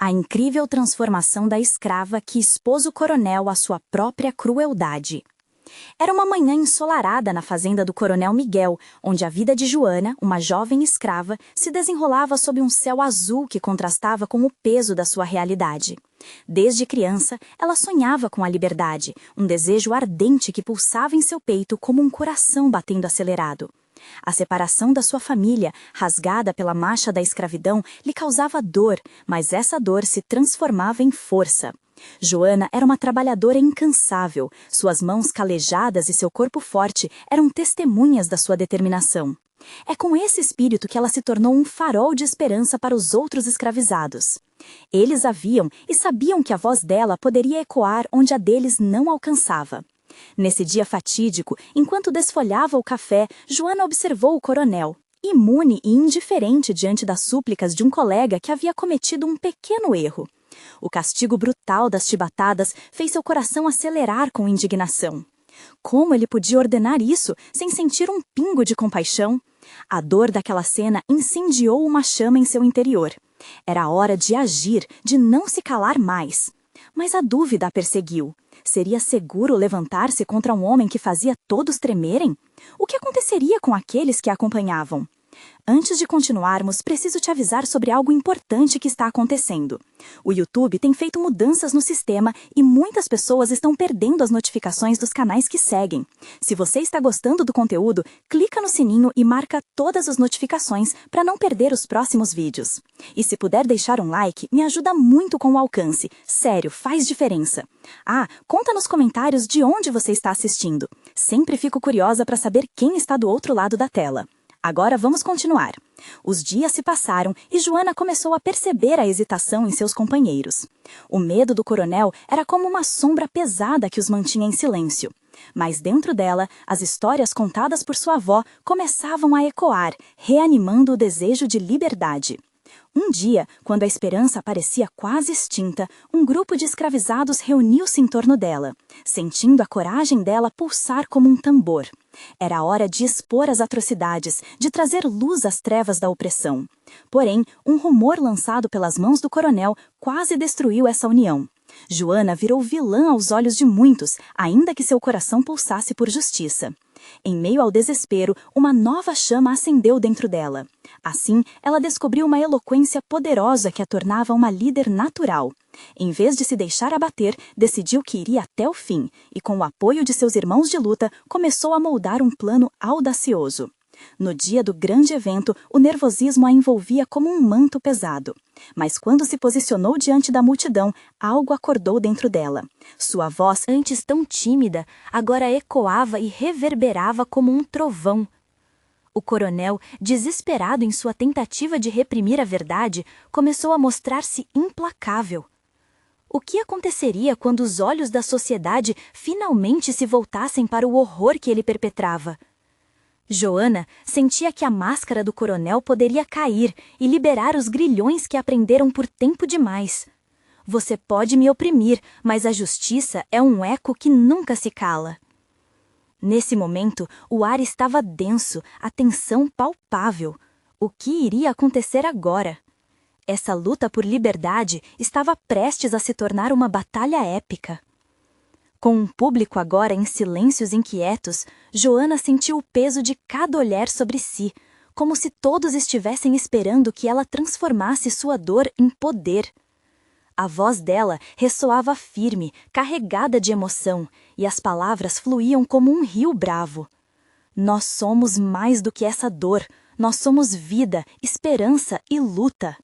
A incrível transformação da escrava que expôs o coronel à sua própria crueldade. Era uma manhã ensolarada na fazenda do coronel Miguel, onde a vida de Joana, uma jovem escrava, se desenrolava sob um céu azul que contrastava com o peso da sua realidade. Desde criança, ela sonhava com a liberdade, um desejo ardente que pulsava em seu peito como um coração batendo acelerado. A separação da sua família, rasgada pela mancha da escravidão, lhe causava dor, mas essa dor se transformava em força. Joana era uma trabalhadora incansável, suas mãos calejadas e seu corpo forte eram testemunhas da sua determinação. É com esse espírito que ela se tornou um farol de esperança para os outros escravizados. Eles a viam e sabiam que a voz dela poderia ecoar onde a deles não alcançava. Nesse dia fatídico, enquanto desfolhava o café, Joana observou o coronel, imune e indiferente diante das súplicas de um colega que havia cometido um pequeno erro. O castigo brutal das chibatadas fez seu coração acelerar com indignação. Como ele podia ordenar isso sem sentir um pingo de compaixão? A dor daquela cena incendiou uma chama em seu interior. Era hora de agir, de não se calar mais. Mas a dúvida a perseguiu. Seria seguro levantar-se contra um homem que fazia todos tremerem? O que aconteceria com aqueles que a acompanhavam? Antes de continuarmos, preciso te avisar sobre algo importante que está acontecendo. O YouTube tem feito mudanças no sistema e muitas pessoas estão perdendo as notificações dos canais que seguem. Se você está gostando do conteúdo, clica no sininho e marca todas as notificações para não perder os próximos vídeos. E se puder deixar um like, me ajuda muito com o alcance. Sério, faz diferença. Conta nos comentários de onde você está assistindo. Sempre fico curiosa para saber quem está do outro lado da tela. Agora vamos continuar. Os dias se passaram e Joana começou a perceber a hesitação em seus companheiros. O medo do coronel era como uma sombra pesada que os mantinha em silêncio. Mas dentro dela, as histórias contadas por sua avó começavam a ecoar, reanimando o desejo de liberdade. Um dia, quando a esperança parecia quase extinta, um grupo de escravizados reuniu-se em torno dela, sentindo a coragem dela pulsar como um tambor. Era hora de expor as atrocidades, de trazer luz às trevas da opressão. Porém, um rumor lançado pelas mãos do coronel quase destruiu essa união. Joana virou vilã aos olhos de muitos, ainda que seu coração pulsasse por justiça. Em meio ao desespero, uma nova chama acendeu dentro dela. Assim, ela descobriu uma eloquência poderosa que a tornava uma líder natural. Em vez de se deixar abater, decidiu que iria até o fim e, com o apoio de seus irmãos de luta, começou a moldar um plano audacioso. No dia do grande evento, o nervosismo a envolvia como um manto pesado. Mas quando se posicionou diante da multidão, algo acordou dentro dela. Sua voz, antes tão tímida, agora ecoava e reverberava como um trovão. O coronel, desesperado em sua tentativa de reprimir a verdade, começou a mostrar-se implacável. O que aconteceria quando os olhos da sociedade finalmente se voltassem para o horror que ele perpetrava? Joana sentia que a máscara do coronel poderia cair e liberar os grilhões que aprenderam por tempo demais. Você pode me oprimir, mas a justiça é um eco que nunca se cala. Nesse momento, o ar estava denso, a tensão palpável. O que iria acontecer agora? Essa luta por liberdade estava prestes a se tornar uma batalha épica. Com um público agora em silêncios inquietos, Joana sentiu o peso de cada olhar sobre si, como se todos estivessem esperando que ela transformasse sua dor em poder. A voz dela ressoava firme, carregada de emoção, e as palavras fluíam como um rio bravo. Nós somos mais do que essa dor, nós somos vida, esperança e luta.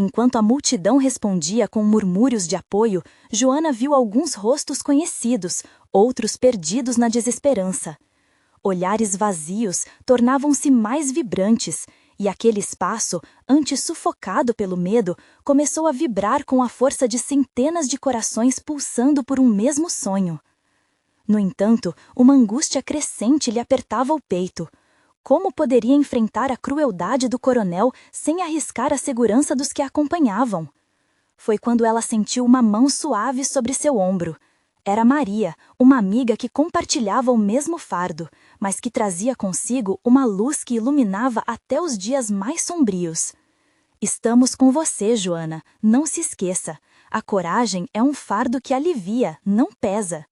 Enquanto a multidão respondia com murmúrios de apoio, Joana viu alguns rostos conhecidos, outros perdidos na desesperança. Olhares vazios tornavam-se mais vibrantes, e aquele espaço, antes sufocado pelo medo, começou a vibrar com a força de centenas de corações pulsando por um mesmo sonho. No entanto, uma angústia crescente lhe apertava o peito. Como poderia enfrentar a crueldade do coronel sem arriscar a segurança dos que a acompanhavam? Foi quando ela sentiu uma mão suave sobre seu ombro. Era Maria, uma amiga que compartilhava o mesmo fardo, mas que trazia consigo uma luz que iluminava até os dias mais sombrios. Estamos com você, Joana. Não se esqueça. A coragem é um fardo que alivia, não pesa.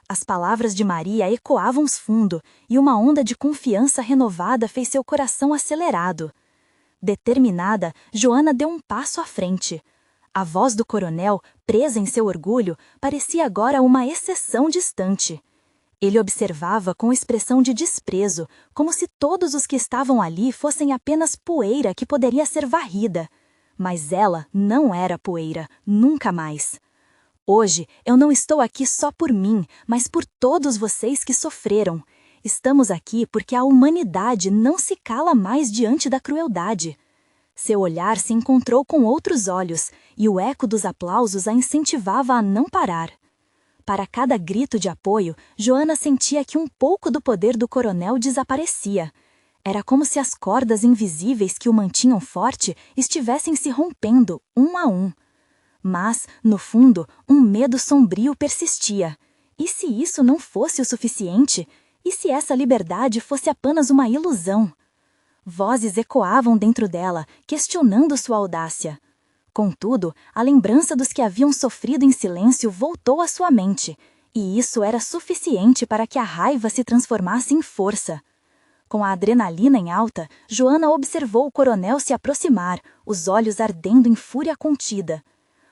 As palavras de Maria ecoavam fundo, e uma onda de confiança renovada fez seu coração acelerado. Determinada, Joana deu um passo à frente. A voz do coronel, presa em seu orgulho, parecia agora uma exceção distante. Ele observava com expressão de desprezo, como se todos os que estavam ali fossem apenas poeira que poderia ser varrida. Mas ela não era poeira, nunca mais. Hoje, eu não estou aqui só por mim, mas por todos vocês que sofreram. Estamos aqui porque a humanidade não se cala mais diante da crueldade. Seu olhar se encontrou com outros olhos, e o eco dos aplausos a incentivava a não parar. Para cada grito de apoio, Joana sentia que um pouco do poder do coronel desaparecia. Era como se as cordas invisíveis que o mantinham forte estivessem se rompendo, um a um. Mas, no fundo, um medo sombrio persistia. E se isso não fosse o suficiente? E se essa liberdade fosse apenas uma ilusão? Vozes ecoavam dentro dela, questionando sua audácia. Contudo, a lembrança dos que haviam sofrido em silêncio voltou à sua mente, e isso era suficiente para que a raiva se transformasse em força. Com a adrenalina em alta, Joana observou o coronel se aproximar, os olhos ardendo em fúria contida.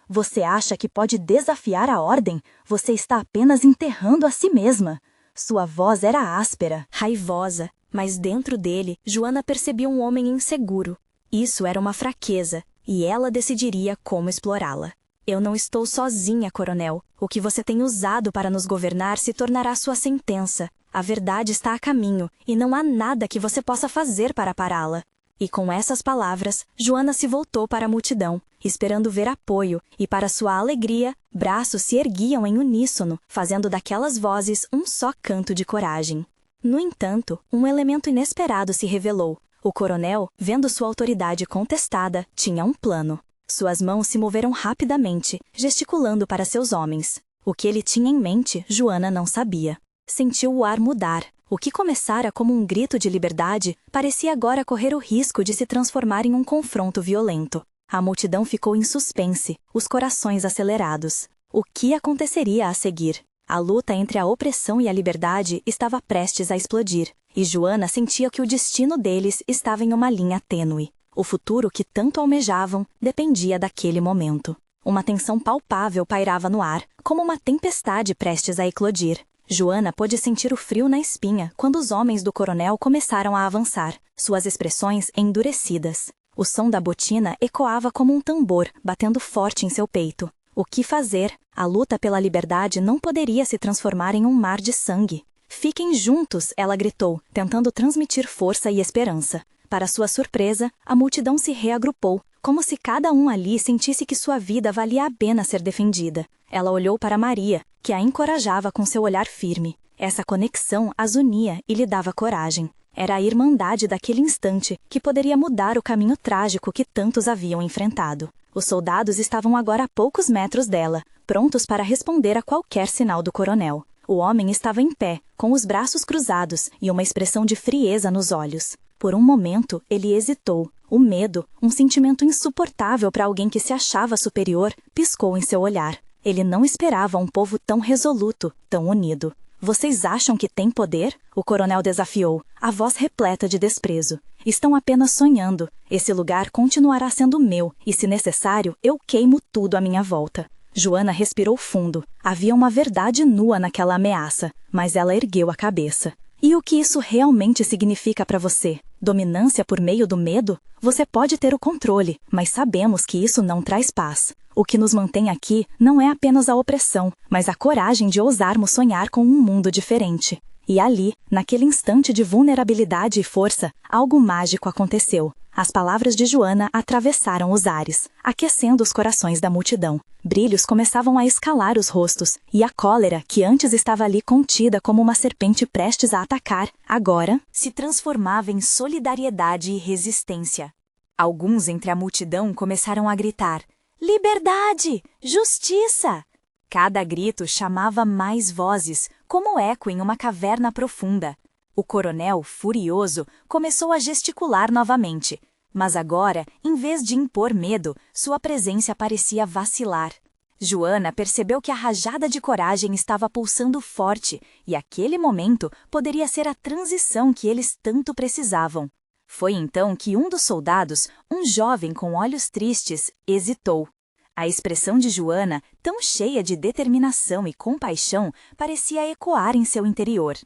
Você acha que pode desafiar a ordem? Você está apenas enterrando a si mesma. Sua voz era áspera, raivosa, mas dentro dele, Joana percebia um homem inseguro. Isso era uma fraqueza. E ela decidiria como explorá-la. Eu não estou sozinha, coronel. O que você tem usado para nos governar se tornará sua sentença. A verdade está a caminho, e não há nada que você possa fazer para pará-la. E com essas palavras, Joana se voltou para a multidão, esperando ver apoio, e para sua alegria, braços se erguiam em uníssono, fazendo daquelas vozes um só canto de coragem. No entanto, um elemento inesperado se revelou. O coronel, vendo sua autoridade contestada, tinha um plano. Suas mãos se moveram rapidamente, gesticulando para seus homens. O que ele tinha em mente, Joana não sabia. Sentiu o ar mudar. O que começara como um grito de liberdade parecia agora correr o risco de se transformar em um confronto violento. A multidão ficou em suspense, os corações acelerados. O que aconteceria a seguir? A luta entre a opressão e a liberdade estava prestes a explodir. E Joana sentia que o destino deles estava em uma linha tênue. O futuro que tanto almejavam dependia daquele momento. Uma tensão palpável pairava no ar, como uma tempestade prestes a eclodir. Joana pôde sentir o frio na espinha quando os homens do coronel começaram a avançar, suas expressões endurecidas. O som da botina ecoava como um tambor, batendo forte em seu peito. O que fazer? A luta pela liberdade não poderia se transformar em um mar de sangue. Fiquem juntos, ela gritou, tentando transmitir força e esperança. Para sua surpresa, a multidão se reagrupou, como se cada um ali sentisse que sua vida valia a pena ser defendida. Ela olhou para Maria, que a encorajava com seu olhar firme. Essa conexão as unia e lhe dava coragem. Era a irmandade daquele instante que poderia mudar o caminho trágico que tantos haviam enfrentado. Os soldados estavam agora a poucos metros dela, prontos para responder a qualquer sinal do coronel. O homem estava em pé, com os braços cruzados e uma expressão de frieza nos olhos. Por um momento, ele hesitou. O medo, um sentimento insuportável para alguém que se achava superior, piscou em seu olhar. Ele não esperava um povo tão resoluto, tão unido. Vocês acham que têm poder? O coronel desafiou, a voz repleta de desprezo. Estão apenas sonhando. Esse lugar continuará sendo meu, e se necessário, eu queimo tudo à minha volta. Joana respirou fundo. Havia uma verdade nua naquela ameaça, mas ela ergueu a cabeça. E o que isso realmente significa para você? Dominância por meio do medo? Você pode ter o controle, mas sabemos que isso não traz paz. O que nos mantém aqui não é apenas a opressão, mas a coragem de ousarmos sonhar com um mundo diferente. E ali, naquele instante de vulnerabilidade e força, algo mágico aconteceu. As palavras de Joana atravessaram os ares, aquecendo os corações da multidão. Brilhos começavam a escalar os rostos, e a cólera, que antes estava ali contida como uma serpente prestes a atacar, agora se transformava em solidariedade e resistência. Alguns entre a multidão começaram a gritar: "Liberdade! Justiça!" Cada grito chamava mais vozes, como eco em uma caverna profunda. O coronel, furioso, começou a gesticular novamente. Mas agora, em vez de impor medo, sua presença parecia vacilar. Joana percebeu que a rajada de coragem estava pulsando forte e aquele momento poderia ser a transição que eles tanto precisavam. Foi então que um dos soldados, um jovem com olhos tristes, hesitou. A expressão de Joana, tão cheia de determinação e compaixão, parecia ecoar em seu interior.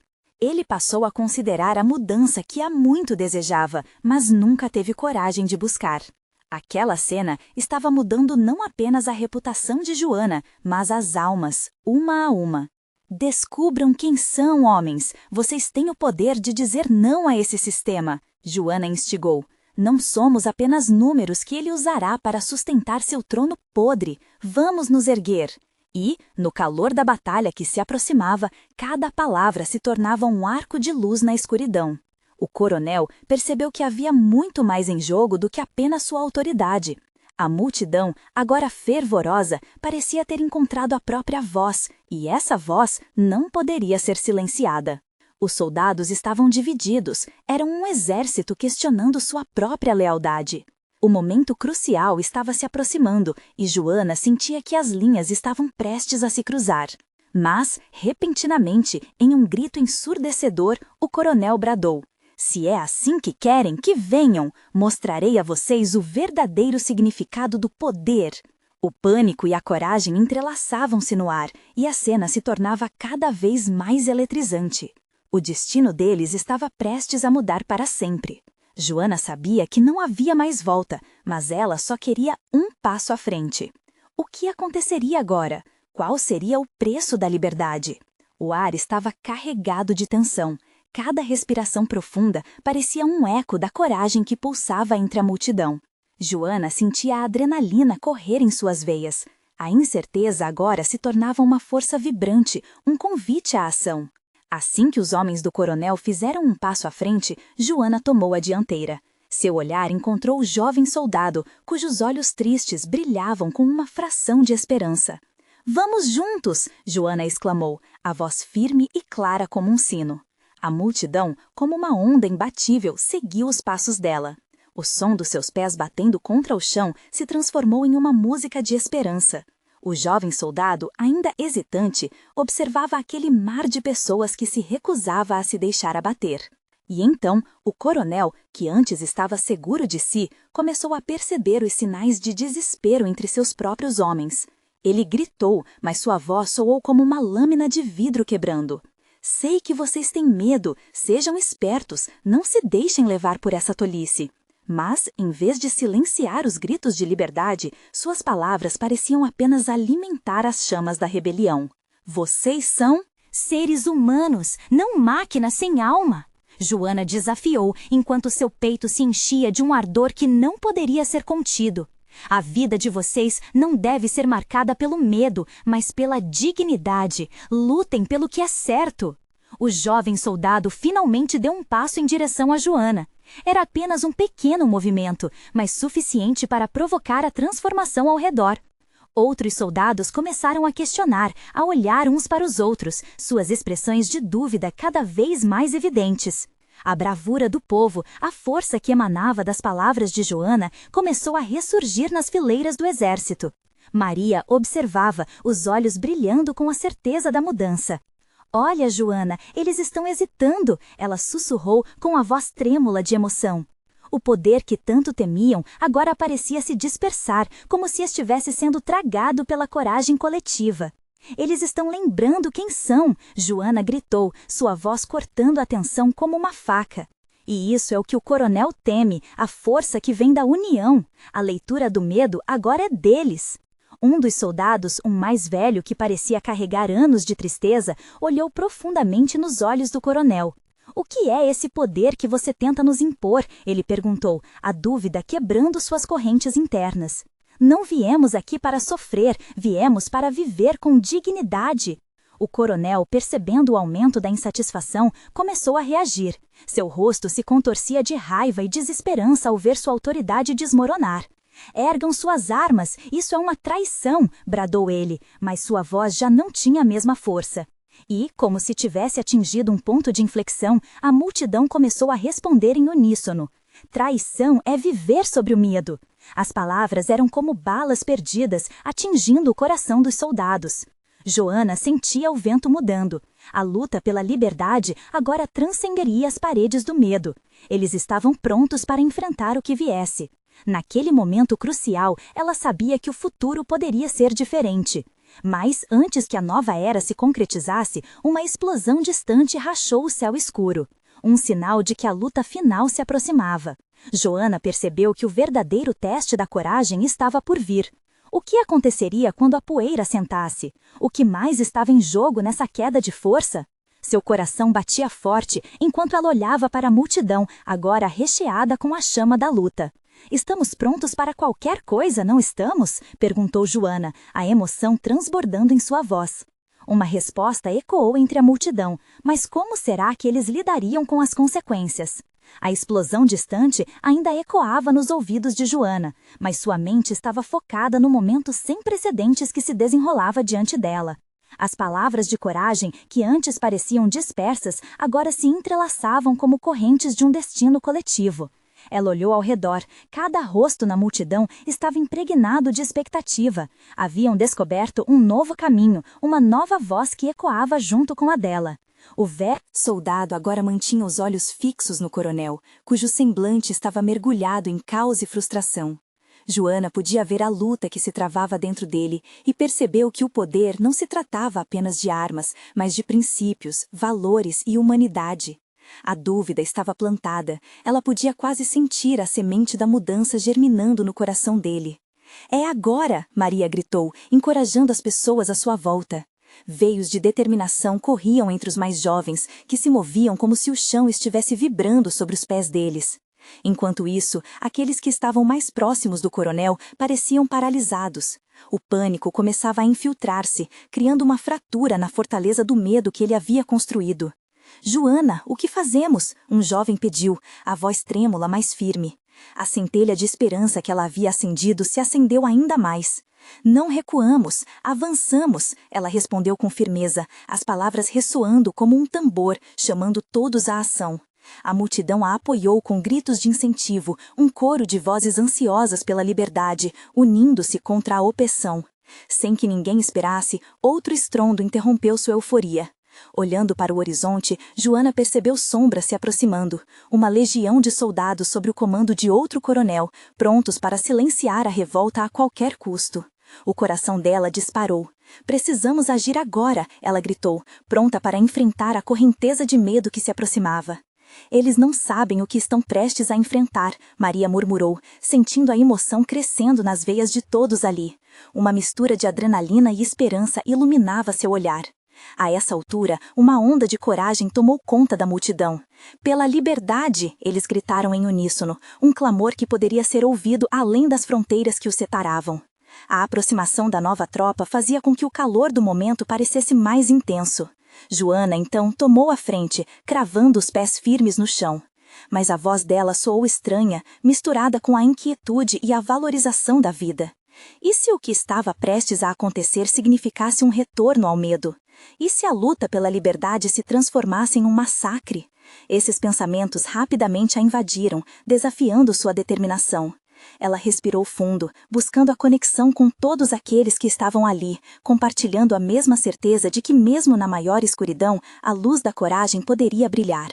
Ele passou a considerar a mudança que há muito desejava, mas nunca teve coragem de buscar. Aquela cena estava mudando não apenas a reputação de Joana, mas as almas, uma a uma. Descubram quem são, homens. Vocês têm o poder de dizer não a esse sistema, Joana instigou. Não somos apenas números que ele usará para sustentar seu trono podre. Vamos nos erguer. E, no calor da batalha que se aproximava, cada palavra se tornava um arco de luz na escuridão. O coronel percebeu que havia muito mais em jogo do que apenas sua autoridade. A multidão, agora fervorosa, parecia ter encontrado a própria voz, e essa voz não poderia ser silenciada. Os soldados estavam divididos, eram um exército questionando sua própria lealdade. O momento crucial estava se aproximando e Joana sentia que as linhas estavam prestes a se cruzar. Mas, repentinamente, em um grito ensurdecedor, o coronel bradou: "Se é assim que querem, que venham! Mostrarei a vocês o verdadeiro significado do poder!" O pânico e a coragem entrelaçavam-se no ar e a cena se tornava cada vez mais eletrizante. O destino deles estava prestes a mudar para sempre. Joana sabia que não havia mais volta, mas ela só queria um passo à frente. O que aconteceria agora? Qual seria o preço da liberdade? O ar estava carregado de tensão. Cada respiração profunda parecia um eco da coragem que pulsava entre a multidão. Joana sentia a adrenalina correr em suas veias. A incerteza agora se tornava uma força vibrante, um convite à ação. Assim que os homens do coronel fizeram um passo à frente, Joana tomou a dianteira. Seu olhar encontrou o jovem soldado, cujos olhos tristes brilhavam com uma fração de esperança. "Vamos juntos!" Joana exclamou, a voz firme e clara como um sino. A multidão, como uma onda imbatível, seguiu os passos dela. O som dos seus pés batendo contra o chão se transformou em uma música de esperança. O jovem soldado, ainda hesitante, observava aquele mar de pessoas que se recusava a se deixar abater. E então, o coronel, que antes estava seguro de si, começou a perceber os sinais de desespero entre seus próprios homens. Ele gritou, mas sua voz soou como uma lâmina de vidro quebrando. "Sei que vocês têm medo, sejam espertos, não se deixem levar por essa tolice." Mas, em vez de silenciar os gritos de liberdade, suas palavras pareciam apenas alimentar as chamas da rebelião. "Vocês são seres humanos, não máquinas sem alma!" Joana desafiou, enquanto seu peito se enchia de um ardor que não poderia ser contido. "A vida de vocês não deve ser marcada pelo medo, mas pela dignidade. Lutem pelo que é certo." O jovem soldado finalmente deu um passo em direção a Joana. Era apenas um pequeno movimento, mas suficiente para provocar a transformação ao redor. Outros soldados começaram a questionar, a olhar uns para os outros, suas expressões de dúvida cada vez mais evidentes. A bravura do povo, a força que emanava das palavras de Joana, começou a ressurgir nas fileiras do exército. Maria observava, os olhos brilhando com a certeza da mudança. "Olha, Joana, eles estão hesitando", ela sussurrou com a voz trêmula de emoção. O poder que tanto temiam agora parecia se dispersar, como se estivesse sendo tragado pela coragem coletiva. "Eles estão lembrando quem são", Joana gritou, sua voz cortando a tensão como uma faca. E isso é o que o coronel teme, a força que vem da união. A leitura do medo agora é deles. Um dos soldados, um mais velho que parecia carregar anos de tristeza, olhou profundamente nos olhos do coronel. "O que é esse poder que você tenta nos impor?" ele perguntou, a dúvida quebrando suas correntes internas. "Não viemos aqui para sofrer, viemos para viver com dignidade." O coronel, percebendo o aumento da insatisfação, começou a reagir. Seu rosto se contorcia de raiva e desesperança ao ver sua autoridade desmoronar. "Ergam suas armas, isso é uma traição", bradou ele, mas sua voz já não tinha a mesma força. E, como se tivesse atingido um ponto de inflexão, a multidão começou a responder em uníssono. Traição é viver sobre o medo. As palavras eram como balas perdidas, atingindo o coração dos soldados. Joana sentia o vento mudando. A luta pela liberdade agora transcenderia as paredes do medo. Eles estavam prontos para enfrentar o que viesse. Naquele momento crucial, ela sabia que o futuro poderia ser diferente. Mas, antes que a nova era se concretizasse, uma explosão distante rachou o céu escuro. Um sinal de que a luta final se aproximava. Joana percebeu que o verdadeiro teste da coragem estava por vir. O que aconteceria quando a poeira assentasse? O que mais estava em jogo nessa queda de força? Seu coração batia forte enquanto ela olhava para a multidão, agora recheada com a chama da luta. "Estamos prontos para qualquer coisa, não estamos?" perguntou Joana, a emoção transbordando em sua voz. Uma resposta ecoou entre a multidão, mas como será que eles lidariam com as consequências? A explosão distante ainda ecoava nos ouvidos de Joana, mas sua mente estava focada no momento sem precedentes que se desenrolava diante dela. As palavras de coragem, que antes pareciam dispersas, agora se entrelaçavam como correntes de um destino coletivo. Ela olhou ao redor. Cada rosto na multidão estava impregnado de expectativa. Haviam descoberto um novo caminho, uma nova voz que ecoava junto com a dela. O velho soldado agora mantinha os olhos fixos no coronel, cujo semblante estava mergulhado em caos e frustração. Joana podia ver a luta que se travava dentro dele e percebeu que o poder não se tratava apenas de armas, mas de princípios, valores e humanidade. A dúvida estava plantada. Ela podia quase sentir a semente da mudança germinando no coração dele. "É agora!" Maria gritou, encorajando as pessoas à sua volta. Veios de determinação corriam entre os mais jovens, que se moviam como se o chão estivesse vibrando sobre os pés deles. Enquanto isso, aqueles que estavam mais próximos do coronel pareciam paralisados. O pânico começava a infiltrar-se, criando uma fratura na fortaleza do medo que ele havia construído. "Joana, o que fazemos?" um jovem pediu, a voz trêmula, mas firme. A centelha de esperança que ela havia acendido se acendeu ainda mais. "Não recuamos, avançamos", ela respondeu com firmeza, as palavras ressoando como um tambor, chamando todos à ação. A multidão a apoiou com gritos de incentivo, um coro de vozes ansiosas pela liberdade, unindo-se contra a opressão. Sem que ninguém esperasse, outro estrondo interrompeu sua euforia. Olhando para o horizonte, Joana percebeu sombras se aproximando, uma legião de soldados sob o comando de outro coronel, prontos para silenciar a revolta a qualquer custo. O coração dela disparou. "Precisamos agir agora", ela gritou, pronta para enfrentar a correnteza de medo que se aproximava. "Eles não sabem o que estão prestes a enfrentar", Maria murmurou, sentindo a emoção crescendo nas veias de todos ali. Uma mistura de adrenalina e esperança iluminava seu olhar. A essa altura, uma onda de coragem tomou conta da multidão. "Pela liberdade!" eles gritaram em uníssono, um clamor que poderia ser ouvido além das fronteiras que os separavam. A aproximação da nova tropa fazia com que o calor do momento parecesse mais intenso. Joana, então, tomou a frente, cravando os pés firmes no chão. Mas a voz dela soou estranha, misturada com a inquietude e a valorização da vida. E se o que estava prestes a acontecer significasse um retorno ao medo? E se a luta pela liberdade se transformasse em um massacre? Esses pensamentos rapidamente a invadiram, desafiando sua determinação. Ela respirou fundo, buscando a conexão com todos aqueles que estavam ali, compartilhando a mesma certeza de que mesmo na maior escuridão, a luz da coragem poderia brilhar.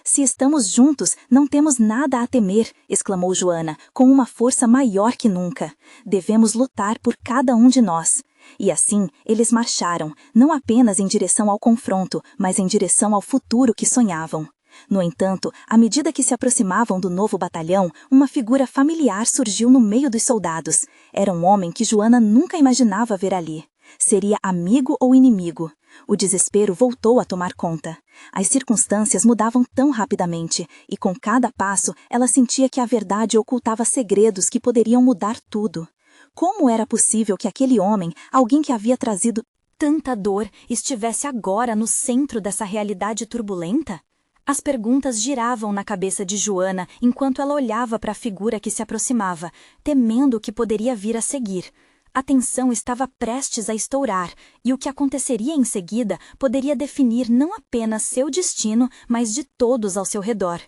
"Se estamos juntos, não temos nada a temer", exclamou Joana, com uma força maior que nunca. "Devemos lutar por cada um de nós." E assim, eles marcharam, não apenas em direção ao confronto, mas em direção ao futuro que sonhavam. No entanto, à medida que se aproximavam do novo batalhão, uma figura familiar surgiu no meio dos soldados. Era um homem que Joana nunca imaginava ver ali. Seria amigo ou inimigo? O desespero voltou a tomar conta. As circunstâncias mudavam tão rapidamente, e com cada passo ela sentia que a verdade ocultava segredos que poderiam mudar tudo. Como era possível que aquele homem, alguém que havia trazido tanta dor, estivesse agora no centro dessa realidade turbulenta? As perguntas giravam na cabeça de Joana enquanto ela olhava para a figura que se aproximava, temendo o que poderia vir a seguir. A tensão estava prestes a estourar, e o que aconteceria em seguida poderia definir não apenas seu destino, mas de todos ao seu redor.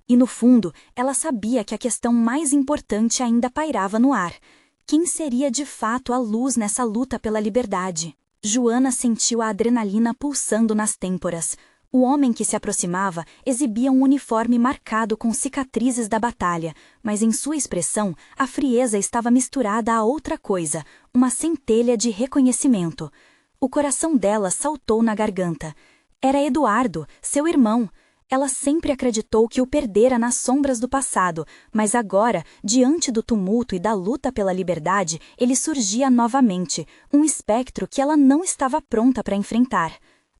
E no fundo, ela sabia que a questão mais importante ainda pairava no ar. Quem seria de fato a luz nessa luta pela liberdade? Joana sentiu a adrenalina pulsando nas têmporas. O homem que se aproximava exibia um uniforme marcado com cicatrizes da batalha, mas em sua expressão a frieza estava misturada a outra coisa, uma centelha de reconhecimento. O coração dela saltou na garganta. Era Eduardo, seu irmão. Ela sempre acreditou que o perdera nas sombras do passado, mas agora, diante do tumulto e da luta pela liberdade, ele surgia novamente, um espectro que ela não estava pronta para enfrentar.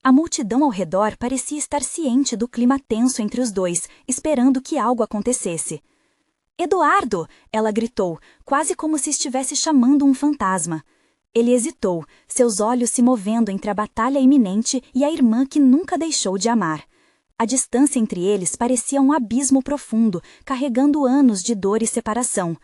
A multidão ao redor parecia estar ciente do clima tenso entre os dois, esperando que algo acontecesse. "Eduardo!" ela gritou, quase como se estivesse chamando um fantasma. Ele hesitou, seus olhos se movendo entre a batalha iminente e a irmã que nunca deixou de amar. A distância entre eles parecia um abismo profundo, carregando anos de dor e separação.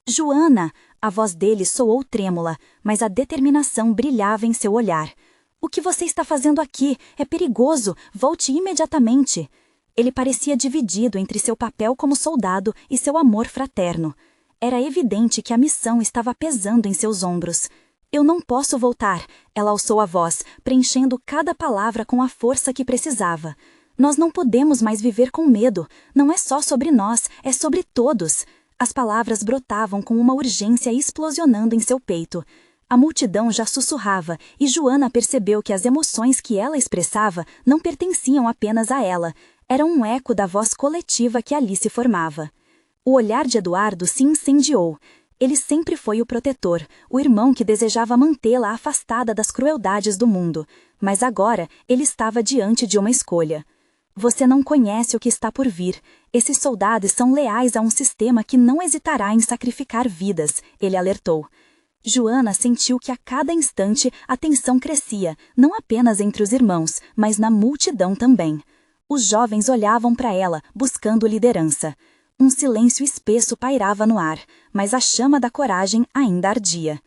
"Joana!" A voz dele soou trêmula, mas a determinação brilhava em seu olhar. "O que você está fazendo aqui? É perigoso! Volte imediatamente!" Ele parecia dividido entre seu papel como soldado e seu amor fraterno. Era evidente que a missão estava pesando em seus ombros. "Eu não posso voltar", ela alçou a voz, preenchendo cada palavra com a força que precisava. "Nós não podemos mais viver com medo. Não é só sobre nós, é sobre todos." As palavras brotavam com uma urgência explosionando em seu peito. A multidão já sussurrava, e Joana percebeu que as emoções que ela expressava não pertenciam apenas a ela. Era um eco da voz coletiva que ali se formava. O olhar de Eduardo se incendiou. Ele sempre foi o protetor, o irmão que desejava mantê-la afastada das crueldades do mundo. Mas agora ele estava diante de uma escolha. "Você não conhece o que está por vir. Esses soldados são leais a um sistema que não hesitará em sacrificar vidas", ele alertou. Joana sentiu que a cada instante a tensão crescia, não apenas entre os irmãos, mas na multidão também. Os jovens olhavam para ela, buscando liderança. Um silêncio espesso pairava no ar, mas a chama da coragem ainda ardia.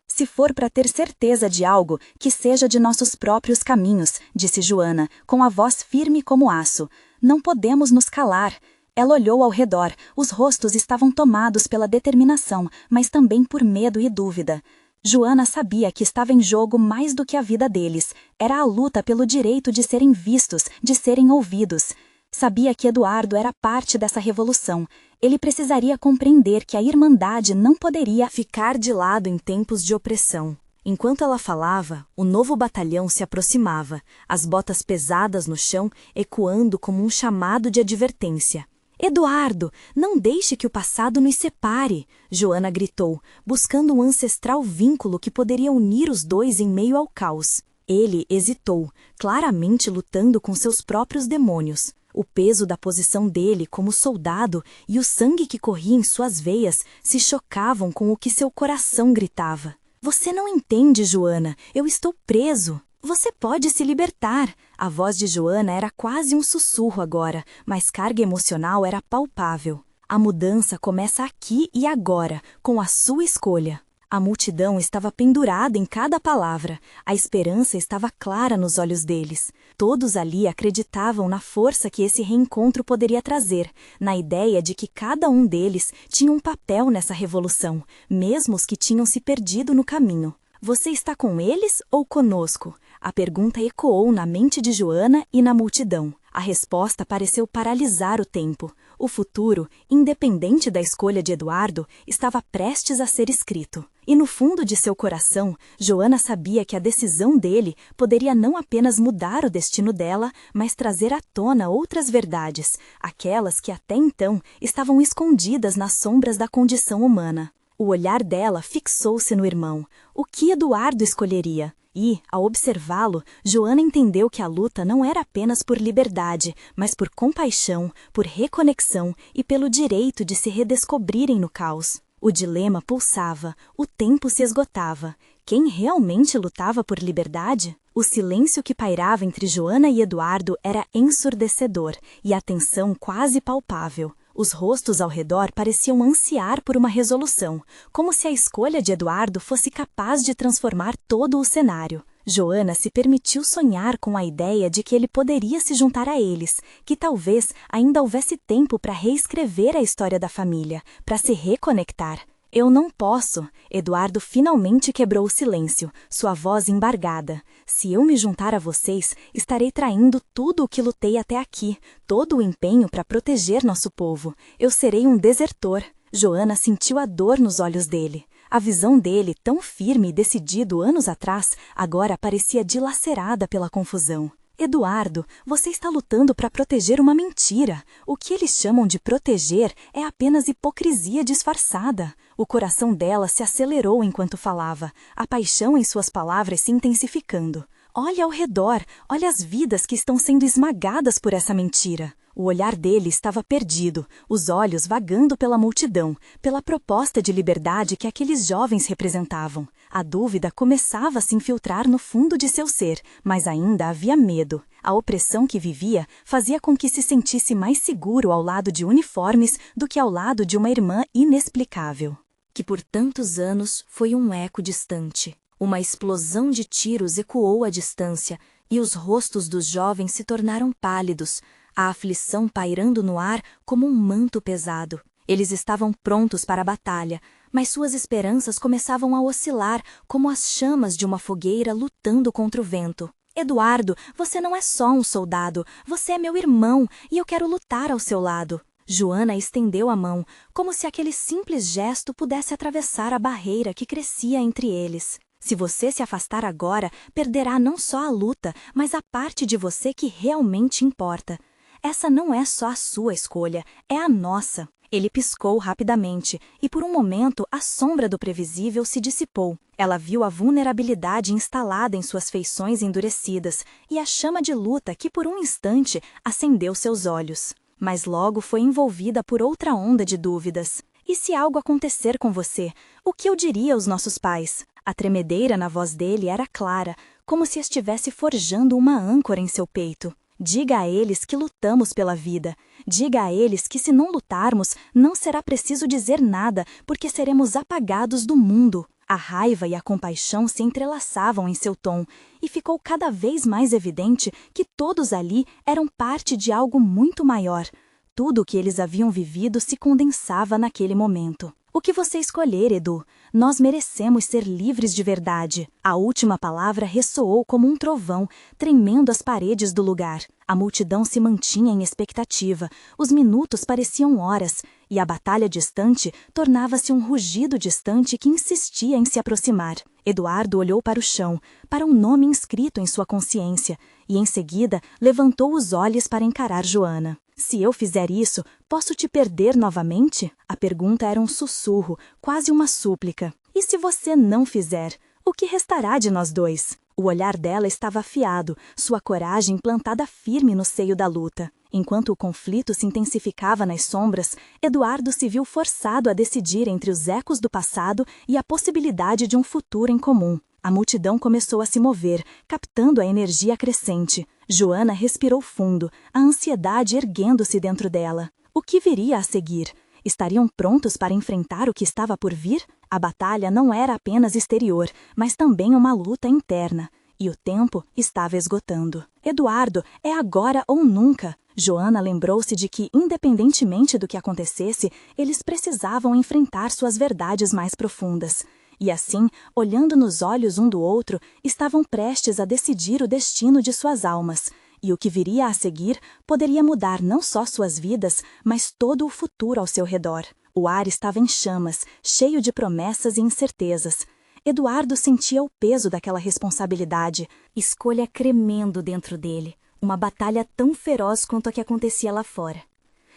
"Se for para ter certeza de algo, que seja de nossos próprios caminhos", disse Joana, com a voz firme como aço. "Não podemos nos calar." Ela olhou ao redor, os rostos estavam tomados pela determinação, mas também por medo e dúvida. Joana sabia que estava em jogo mais do que a vida deles. Era a luta pelo direito de serem vistos, de serem ouvidos. Sabia que Eduardo era parte dessa revolução. Ele precisaria compreender que a Irmandade não poderia ficar de lado em tempos de opressão. Enquanto ela falava, o novo batalhão se aproximava, as botas pesadas no chão ecoando como um chamado de advertência. "Eduardo, não deixe que o passado nos separe", Joana gritou, buscando um ancestral vínculo que poderia unir os dois em meio ao caos. Ele hesitou, claramente lutando com seus próprios demônios. O peso da posição dele como soldado e o sangue que corria em suas veias se chocavam com o que seu coração gritava. "Você não entende, Joana. Eu estou preso. Você pode se libertar." A voz de Joana era quase um sussurro agora, mas carga emocional era palpável. "A mudança começa aqui e agora, com a sua escolha." A multidão estava pendurada em cada palavra. A esperança estava clara nos olhos deles. Todos ali acreditavam na força que esse reencontro poderia trazer, na ideia de que cada um deles tinha um papel nessa revolução, mesmo os que tinham se perdido no caminho. "Você está com eles ou conosco?" A pergunta ecoou na mente de Joana e na multidão. A resposta pareceu paralisar o tempo. O futuro, independente da escolha de Eduardo, estava prestes a ser escrito. E no fundo de seu coração, Joana sabia que a decisão dele poderia não apenas mudar o destino dela, mas trazer à tona outras verdades, aquelas que até então estavam escondidas nas sombras da condição humana. O olhar dela fixou-se no irmão. O que Eduardo escolheria? E, ao observá-lo, Joana entendeu que a luta não era apenas por liberdade, mas por compaixão, por reconexão e pelo direito de se redescobrirem no caos. O dilema pulsava, o tempo se esgotava. Quem realmente lutava por liberdade? O silêncio que pairava entre Joana e Eduardo era ensurdecedor e a tensão quase palpável. Os rostos ao redor pareciam ansiar por uma resolução, como se a escolha de Eduardo fosse capaz de transformar todo o cenário. Joana se permitiu sonhar com a ideia de que ele poderia se juntar a eles, que talvez ainda houvesse tempo para reescrever a história da família, para se reconectar. Eu não posso. Eduardo finalmente quebrou o silêncio, sua voz embargada. Se eu me juntar a vocês, estarei traindo tudo o que lutei até aqui, todo o empenho para proteger nosso povo. Eu serei um desertor. Joana sentiu a dor nos olhos dele. A visão dele, tão firme e decidido anos atrás, agora parecia dilacerada pela confusão. Eduardo, você está lutando para proteger uma mentira. O que eles chamam de proteger é apenas hipocrisia disfarçada. O coração dela se acelerou enquanto falava, a paixão em suas palavras se intensificando. Olha ao redor, olha as vidas que estão sendo esmagadas por essa mentira. O olhar dele estava perdido, os olhos vagando pela multidão, pela proposta de liberdade que aqueles jovens representavam. A dúvida começava a se infiltrar no fundo de seu ser, mas ainda havia medo. A opressão que vivia fazia com que se sentisse mais seguro ao lado de uniformes do que ao lado de uma irmã inexplicável, que por tantos anos foi um eco distante. Uma explosão de tiros ecoou à distância, e os rostos dos jovens se tornaram pálidos, a aflição pairando no ar como um manto pesado. Eles estavam prontos para a batalha, mas suas esperanças começavam a oscilar como as chamas de uma fogueira lutando contra o vento. Eduardo, você não é só um soldado, você é meu irmão e eu quero lutar ao seu lado. Joana estendeu a mão, como se aquele simples gesto pudesse atravessar a barreira que crescia entre eles. Se você se afastar agora, perderá não só a luta, mas a parte de você que realmente importa. Essa não é só a sua escolha, é a nossa. Ele piscou rapidamente, e por um momento a sombra do previsível se dissipou. Ela viu a vulnerabilidade instalada em suas feições endurecidas, e a chama de luta que por um instante acendeu seus olhos. Mas logo foi envolvida por outra onda de dúvidas. E se algo acontecer com você, o que eu diria aos nossos pais? A tremedeira na voz dele era clara, como se estivesse forjando uma âncora em seu peito. Diga a eles que lutamos pela vida. Diga a eles que se não lutarmos, não será preciso dizer nada, porque seremos apagados do mundo. A raiva e a compaixão se entrelaçavam em seu tom, e ficou cada vez mais evidente que todos ali eram parte de algo muito maior. Tudo o que eles haviam vivido se condensava naquele momento. O que você escolher, Edu? Nós merecemos ser livres de verdade. A última palavra ressoou como um trovão, tremendo as paredes do lugar. A multidão se mantinha em expectativa, os minutos pareciam horas, e a batalha distante tornava-se um rugido distante que insistia em se aproximar. Eduardo olhou para o chão, para um nome inscrito em sua consciência, e em seguida levantou os olhos para encarar Joana. Se eu fizer isso, posso te perder novamente? A pergunta era um sussurro, quase uma súplica. E se você não fizer, o que restará de nós dois? O olhar dela estava afiado, sua coragem plantada firme no seio da luta. Enquanto o conflito se intensificava nas sombras, Eduardo se viu forçado a decidir entre os ecos do passado e a possibilidade de um futuro em comum. A multidão começou a se mover, captando a energia crescente. Joana respirou fundo, a ansiedade erguendo-se dentro dela. O que viria a seguir? Estariam prontos para enfrentar o que estava por vir? A batalha não era apenas exterior, mas também uma luta interna. E o tempo estava esgotando. Eduardo, é agora ou nunca. Joana lembrou-se de que, independentemente do que acontecesse, eles precisavam enfrentar suas verdades mais profundas. E assim, olhando nos olhos um do outro, estavam prestes a decidir o destino de suas almas. E o que viria a seguir poderia mudar não só suas vidas, mas todo o futuro ao seu redor. O ar estava em chamas, cheio de promessas e incertezas. Eduardo sentia o peso daquela responsabilidade, escolha tremendo dentro dele, uma batalha tão feroz quanto a que acontecia lá fora.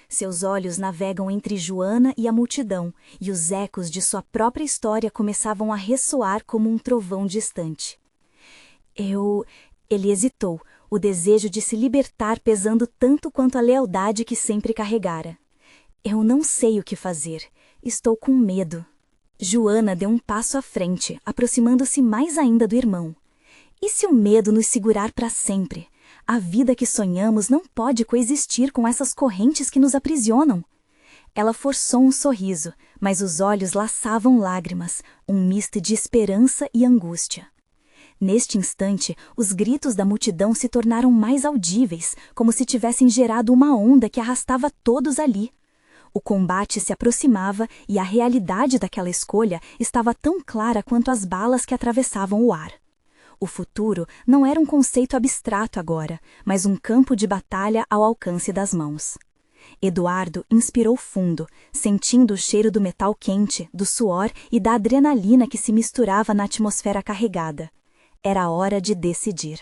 Seus olhos navegam entre Joana e a multidão, e os ecos de sua própria história começavam a ressoar como um trovão distante. Ele hesitou, o desejo de se libertar pesando tanto quanto a lealdade que sempre carregara. Eu não sei o que fazer. Estou com medo. Joana deu um passo à frente, aproximando-se mais ainda do irmão. E se o medo nos segurar para sempre? A vida que sonhamos não pode coexistir com essas correntes que nos aprisionam. Ela forçou um sorriso, mas os olhos laçavam lágrimas, um misto de esperança e angústia. Neste instante, os gritos da multidão se tornaram mais audíveis, como se tivessem gerado uma onda que arrastava todos ali. O combate se aproximava e a realidade daquela escolha estava tão clara quanto as balas que atravessavam o ar. O futuro não era um conceito abstrato agora, mas um campo de batalha ao alcance das mãos. Eduardo inspirou fundo, sentindo o cheiro do metal quente, do suor e da adrenalina que se misturava na atmosfera carregada. Era hora de decidir.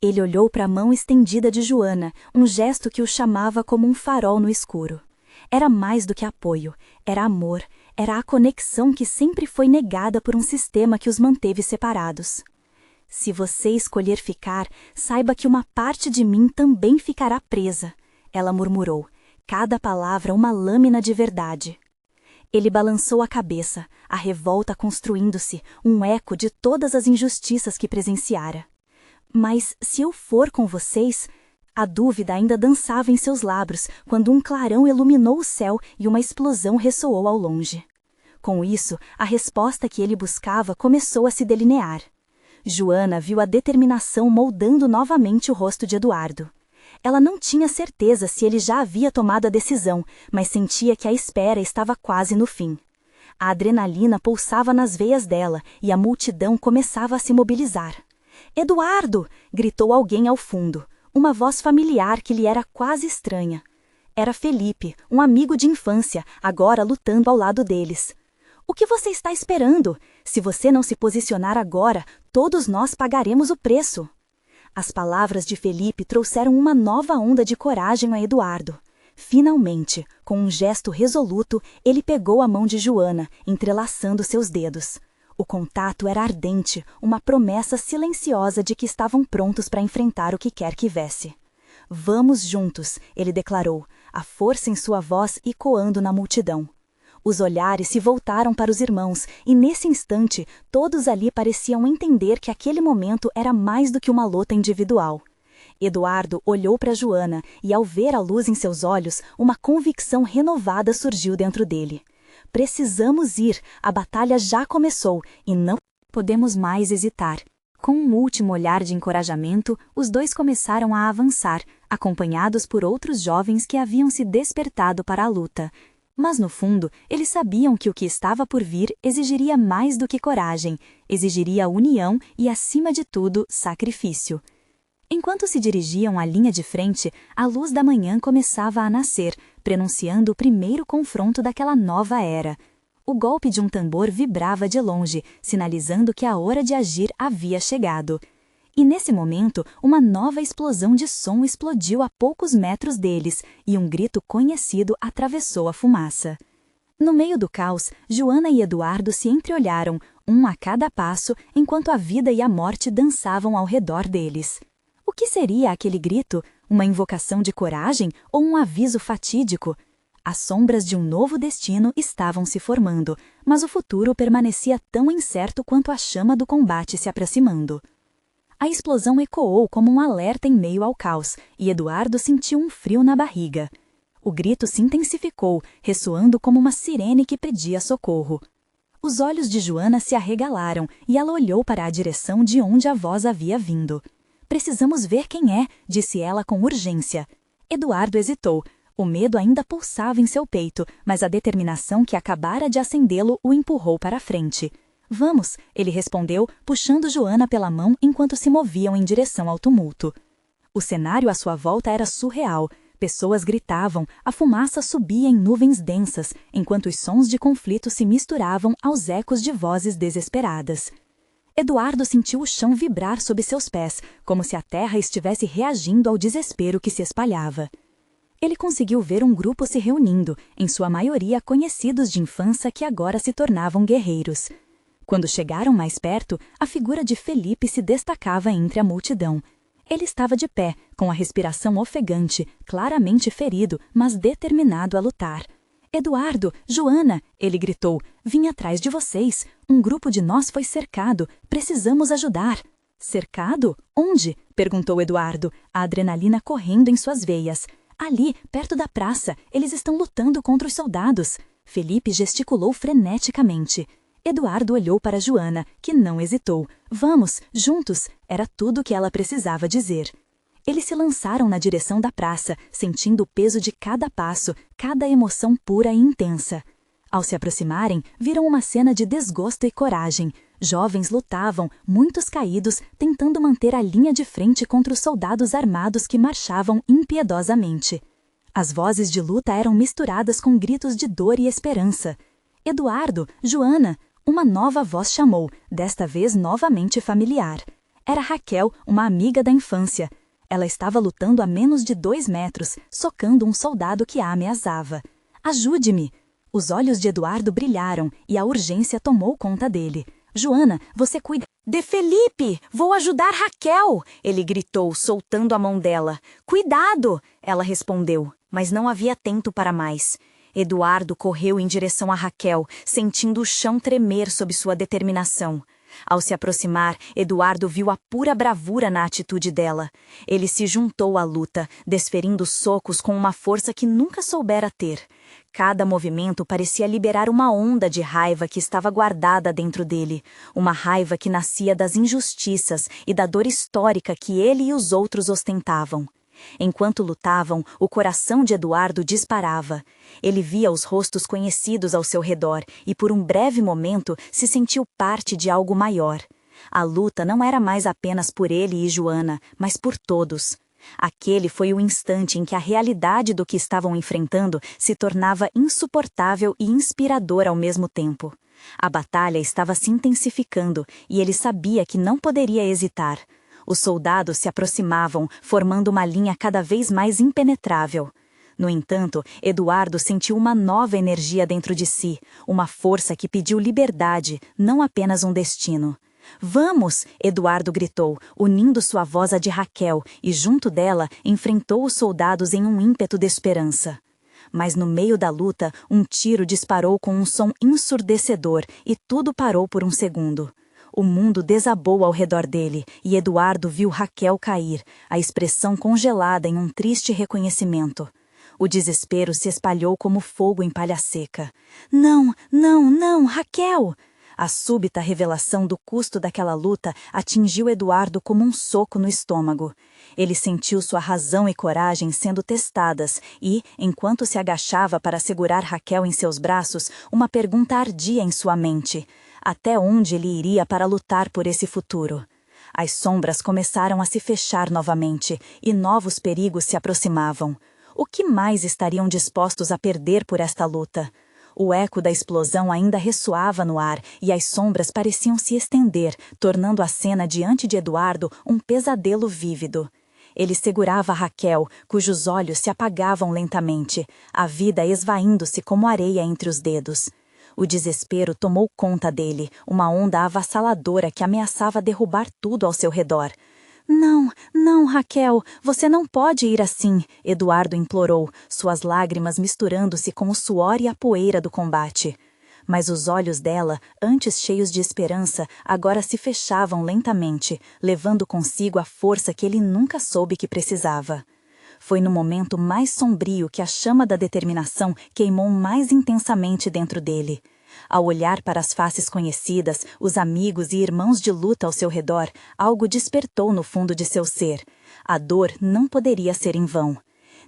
Ele olhou para a mão estendida de Joana, um gesto que o chamava como um farol no escuro. Era mais do que apoio, era amor, era a conexão que sempre foi negada por um sistema que os manteve separados. Se você escolher ficar, saiba que uma parte de mim também ficará presa, ela murmurou, cada palavra uma lâmina de verdade. Ele balançou a cabeça, a revolta construindo-se, um eco de todas as injustiças que presenciara. Mas se eu for com vocês... A dúvida ainda dançava em seus lábios quando um clarão iluminou o céu e uma explosão ressoou ao longe. Com isso, a resposta que ele buscava começou a se delinear. Joana viu a determinação moldando novamente o rosto de Eduardo. Ela não tinha certeza se ele já havia tomado a decisão, mas sentia que a espera estava quase no fim. A adrenalina pulsava nas veias dela e a multidão começava a se mobilizar. "Eduardo!" gritou alguém ao fundo. Uma voz familiar que lhe era quase estranha. Era Felipe, um amigo de infância, agora lutando ao lado deles. "O que você está esperando? Se você não se posicionar agora, todos nós pagaremos o preço." As palavras de Felipe trouxeram uma nova onda de coragem a Eduardo. Finalmente, com um gesto resoluto, ele pegou a mão de Joana, entrelaçando seus dedos. O contato era ardente, uma promessa silenciosa de que estavam prontos para enfrentar o que quer que viesse. "Vamos juntos", ele declarou, a força em sua voz ecoando na multidão. Os olhares se voltaram para os irmãos e, nesse instante, todos ali pareciam entender que aquele momento era mais do que uma luta individual. Eduardo olhou para Joana e, ao ver a luz em seus olhos, uma convicção renovada surgiu dentro dele. "Precisamos ir, a batalha já começou e não podemos mais hesitar." Com um último olhar de encorajamento, os dois começaram a avançar, acompanhados por outros jovens que haviam se despertado para a luta. Mas no fundo, eles sabiam que o que estava por vir exigiria mais do que coragem, exigiria união e, acima de tudo, sacrifício. Enquanto se dirigiam à linha de frente, a luz da manhã começava a nascer, prenunciando o primeiro confronto daquela nova era. O golpe de um tambor vibrava de longe, sinalizando que a hora de agir havia chegado. E nesse momento, uma nova explosão de som explodiu a poucos metros deles, e um grito conhecido atravessou a fumaça. No meio do caos, Joana e Eduardo se entreolharam, um a cada passo, enquanto a vida e a morte dançavam ao redor deles. O que seria aquele grito? Uma invocação de coragem ou um aviso fatídico? As sombras de um novo destino estavam se formando, mas o futuro permanecia tão incerto quanto a chama do combate se aproximando. A explosão ecoou como um alerta em meio ao caos, e Eduardo sentiu um frio na barriga. O grito se intensificou, ressoando como uma sirene que pedia socorro. Os olhos de Joana se arregalaram e ela olhou para a direção de onde a voz havia vindo. "Precisamos ver quem é", disse ela com urgência. Eduardo hesitou. O medo ainda pulsava em seu peito, mas a determinação que acabara de acendê-lo o empurrou para a frente. "Vamos", ele respondeu, puxando Joana pela mão enquanto se moviam em direção ao tumulto. O cenário à sua volta era surreal. Pessoas gritavam, a fumaça subia em nuvens densas, enquanto os sons de conflito se misturavam aos ecos de vozes desesperadas. Eduardo sentiu o chão vibrar sob seus pés, como se a terra estivesse reagindo ao desespero que se espalhava. Ele conseguiu ver um grupo se reunindo, em sua maioria conhecidos de infância que agora se tornavam guerreiros. Quando chegaram mais perto, a figura de Felipe se destacava entre a multidão. Ele estava de pé, com a respiração ofegante, claramente ferido, mas determinado a lutar. "Eduardo, Joana", ele gritou, "vim atrás de vocês. Um grupo de nós foi cercado. Precisamos ajudar." "Cercado? Onde?", perguntou Eduardo, a adrenalina correndo em suas veias. "Ali, perto da praça. Eles estão lutando contra os soldados." Felipe gesticulou freneticamente. Eduardo olhou para Joana, que não hesitou. Vamos, juntos, era tudo o que ela precisava dizer. Eles se lançaram na direção da praça, sentindo o peso de cada passo, cada emoção pura e intensa. Ao se aproximarem, viram uma cena de desgosto e coragem. Jovens lutavam, muitos caídos, tentando manter a linha de frente contra os soldados armados que marchavam impiedosamente. As vozes de luta eram misturadas com gritos de dor e esperança. Eduardo, Joana, uma nova voz chamou, desta vez novamente familiar. Era Raquel, uma amiga da infância. Ela estava lutando a menos de 2 metros, socando um soldado que a ameaçava. Ajude-me! Os olhos de Eduardo brilharam e a urgência tomou conta dele. Joana, você cuida de Felipe! Vou ajudar Raquel! Ele gritou, soltando a mão dela. Cuidado! Ela respondeu, mas não havia tempo para mais. Eduardo correu em direção a Raquel, sentindo o chão tremer sob sua determinação. Ao se aproximar, Eduardo viu a pura bravura na atitude dela. Ele se juntou à luta, desferindo socos com uma força que nunca soubera ter. Cada movimento parecia liberar uma onda de raiva que estava guardada dentro dele, uma raiva que nascia das injustiças e da dor histórica que ele e os outros ostentavam. Enquanto lutavam, o coração de Eduardo disparava. Ele via os rostos conhecidos ao seu redor e, por um breve momento, se sentiu parte de algo maior. A luta não era mais apenas por ele e Joana, mas por todos. Aquele foi o instante em que a realidade do que estavam enfrentando se tornava insuportável e inspiradora ao mesmo tempo. A batalha estava se intensificando e ele sabia que não poderia hesitar. Os soldados se aproximavam, formando uma linha cada vez mais impenetrável. No entanto, Eduardo sentiu uma nova energia dentro de si, uma força que pediu liberdade, não apenas um destino. Vamos! Eduardo gritou, unindo sua voz à de Raquel, e junto dela enfrentou os soldados em um ímpeto de esperança. Mas no meio da luta, um tiro disparou com um som ensurdecedor e tudo parou por um segundo. O mundo desabou ao redor dele e Eduardo viu Raquel cair, a expressão congelada em um triste reconhecimento. O desespero se espalhou como fogo em palha seca. Não, não, não, Raquel! A súbita revelação do custo daquela luta atingiu Eduardo como um soco no estômago. Ele sentiu sua razão e coragem sendo testadas e, enquanto se agachava para segurar Raquel em seus braços, uma pergunta ardia em sua mente. Até onde ele iria para lutar por esse futuro? As sombras começaram a se fechar novamente e novos perigos se aproximavam. O que mais estariam dispostos a perder por esta luta? O eco da explosão ainda ressoava no ar e as sombras pareciam se estender, tornando a cena diante de Eduardo um pesadelo vívido. Ele segurava Raquel, cujos olhos se apagavam lentamente, a vida esvaindo-se como areia entre os dedos. O desespero tomou conta dele, uma onda avassaladora que ameaçava derrubar tudo ao seu redor. Não, não, Raquel, você não pode ir assim, Eduardo implorou, suas lágrimas misturando-se com o suor e a poeira do combate. Mas os olhos dela, antes cheios de esperança, agora se fechavam lentamente, levando consigo a força que ele nunca soube que precisava. Foi no momento mais sombrio que a chama da determinação queimou mais intensamente dentro dele. Ao olhar para as faces conhecidas, os amigos e irmãos de luta ao seu redor, algo despertou no fundo de seu ser. A dor não poderia ser em vão.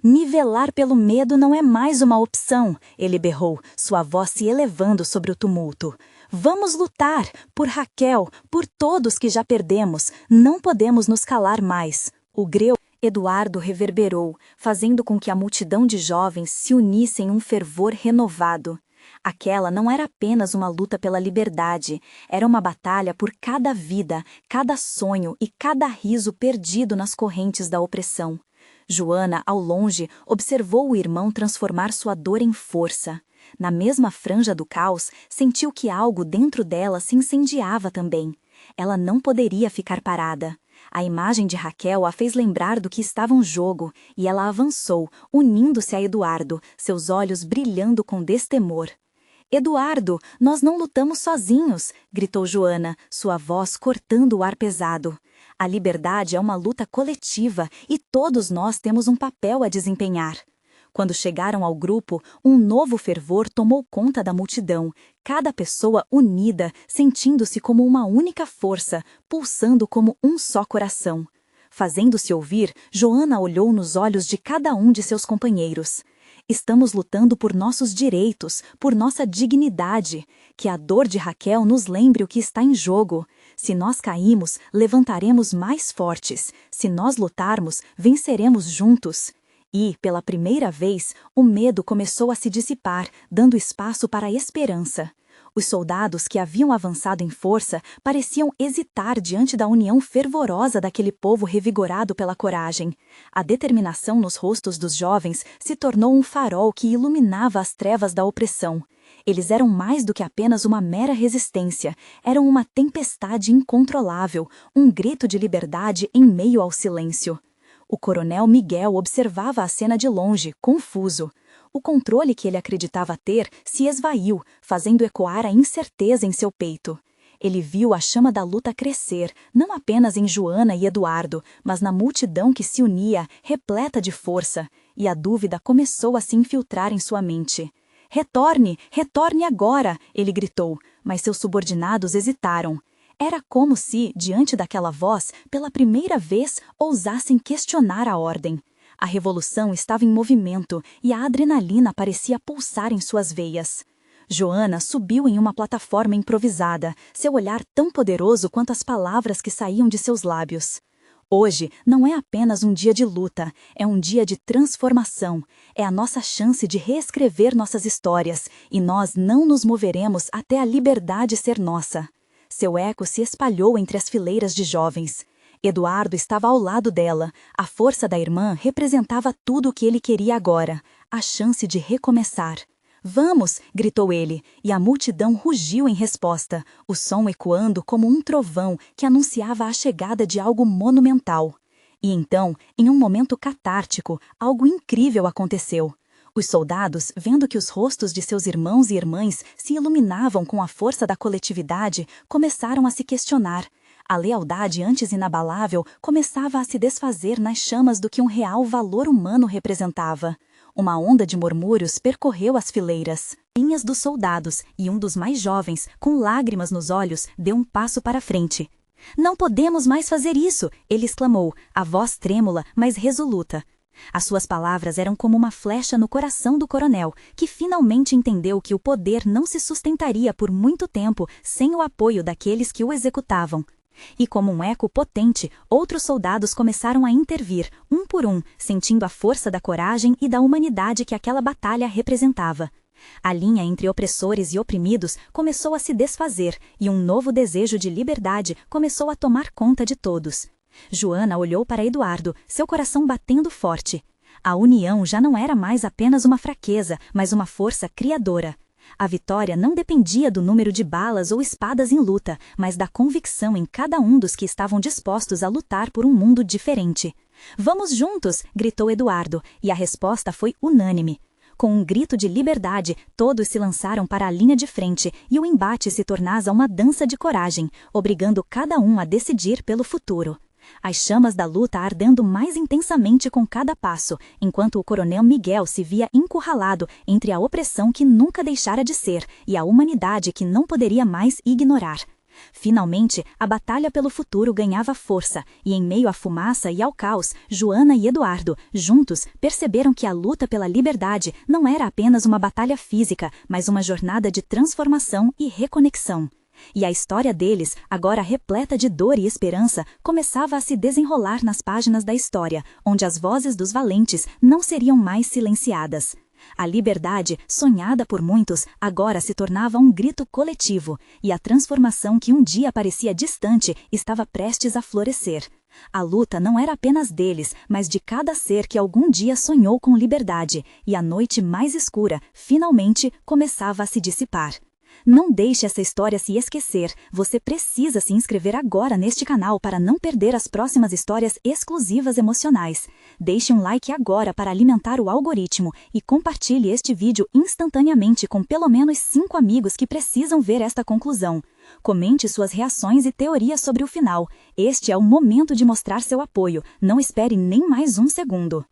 Nivelar pelo medo não é mais uma opção, ele berrou, sua voz se elevando sobre o tumulto. Vamos lutar, por Raquel, por todos que já perdemos, não podemos nos calar mais. O greu Eduardo reverberou, fazendo com que a multidão de jovens se unisse em um fervor renovado. Aquela não era apenas uma luta pela liberdade, era uma batalha por cada vida, cada sonho e cada riso perdido nas correntes da opressão. Joana, ao longe, observou o irmão transformar sua dor em força. Na mesma franja do caos, sentiu que algo dentro dela se incendiava também. Ela não poderia ficar parada. A imagem de Raquel a fez lembrar do que estava em jogo, e ela avançou, unindo-se a Eduardo, seus olhos brilhando com destemor. Eduardo, nós não lutamos sozinhos, gritou Joana, sua voz cortando o ar pesado. A liberdade é uma luta coletiva e todos nós temos um papel a desempenhar. Quando chegaram ao grupo, um novo fervor tomou conta da multidão, cada pessoa unida, sentindo-se como uma única força, pulsando como um só coração. Fazendo-se ouvir, Joana olhou nos olhos de cada um de seus companheiros. Estamos lutando por nossos direitos, por nossa dignidade. Que a dor de Raquel nos lembre o que está em jogo. Se nós caímos, levantaremos mais fortes. Se nós lutarmos, venceremos juntos. E, pela primeira vez, o medo começou a se dissipar, dando espaço para a esperança. Os soldados que haviam avançado em força pareciam hesitar diante da união fervorosa daquele povo revigorado pela coragem. A determinação nos rostos dos jovens se tornou um farol que iluminava as trevas da opressão. Eles eram mais do que apenas uma mera resistência, eram uma tempestade incontrolável, um grito de liberdade em meio ao silêncio. O coronel Miguel observava a cena de longe, confuso. O controle que ele acreditava ter se esvaiu, fazendo ecoar a incerteza em seu peito. Ele viu a chama da luta crescer, não apenas em Joana e Eduardo, mas na multidão que se unia, repleta de força, e a dúvida começou a se infiltrar em sua mente. "Retorne, retorne agora!" ele gritou, mas seus subordinados hesitaram. Era como se, diante daquela voz, pela primeira vez, ousassem questionar a ordem. A revolução estava em movimento e a adrenalina parecia pulsar em suas veias. Joana subiu em uma plataforma improvisada, seu olhar tão poderoso quanto as palavras que saíam de seus lábios. Hoje não é apenas um dia de luta, é um dia de transformação. É a nossa chance de reescrever nossas histórias, e nós não nos moveremos até a liberdade ser nossa. Seu eco se espalhou entre as fileiras de jovens. Eduardo estava ao lado dela. A força da irmã representava tudo o que ele queria agora, a chance de recomeçar. "Vamos!" gritou ele, e a multidão rugiu em resposta, o som ecoando como um trovão que anunciava a chegada de algo monumental. E então, em um momento catártico, algo incrível aconteceu. Os soldados, vendo que os rostos de seus irmãos e irmãs se iluminavam com a força da coletividade, começaram a se questionar. A lealdade antes inabalável começava a se desfazer nas chamas do que um real valor humano representava. Uma onda de murmúrios percorreu as fileiras. Linhas dos soldados, e um dos mais jovens, com lágrimas nos olhos, deu um passo para a frente. "Não podemos mais fazer isso!" ele exclamou, a voz trêmula, mas resoluta. As suas palavras eram como uma flecha no coração do coronel, que finalmente entendeu que o poder não se sustentaria por muito tempo sem o apoio daqueles que o executavam. E como um eco potente, outros soldados começaram a intervir, um por um, sentindo a força da coragem e da humanidade que aquela batalha representava. A linha entre opressores e oprimidos começou a se desfazer, e um novo desejo de liberdade começou a tomar conta de todos. Joana olhou para Eduardo, seu coração batendo forte. A união já não era mais apenas uma fraqueza, mas uma força criadora. A vitória não dependia do número de balas ou espadas em luta, mas da convicção em cada um dos que estavam dispostos a lutar por um mundo diferente. "Vamos juntos!" gritou Eduardo, e a resposta foi unânime. Com um grito de liberdade, todos se lançaram para a linha de frente e o embate se tornava uma dança de coragem, obrigando cada um a decidir pelo futuro. As chamas da luta ardendo mais intensamente com cada passo, enquanto o coronel Miguel se via encurralado entre a opressão que nunca deixara de ser e a humanidade que não poderia mais ignorar. Finalmente, a batalha pelo futuro ganhava força, e em meio à fumaça e ao caos, Joana e Eduardo, juntos, perceberam que a luta pela liberdade não era apenas uma batalha física, mas uma jornada de transformação e reconexão. E a história deles, agora repleta de dor e esperança, começava a se desenrolar nas páginas da história, onde as vozes dos valentes não seriam mais silenciadas. A liberdade, sonhada por muitos, agora se tornava um grito coletivo, e a transformação que um dia parecia distante estava prestes a florescer. A luta não era apenas deles, mas de cada ser que algum dia sonhou com liberdade, e a noite mais escura, finalmente, começava a se dissipar. Não deixe essa história se esquecer. Você precisa se inscrever agora neste canal para não perder as próximas histórias exclusivas emocionais. Deixe um like agora para alimentar o algoritmo e compartilhe este vídeo instantaneamente com pelo menos 5 amigos que precisam ver esta conclusão. Comente suas reações e teorias sobre o final. Este é o momento de mostrar seu apoio. Não espere nem mais um segundo.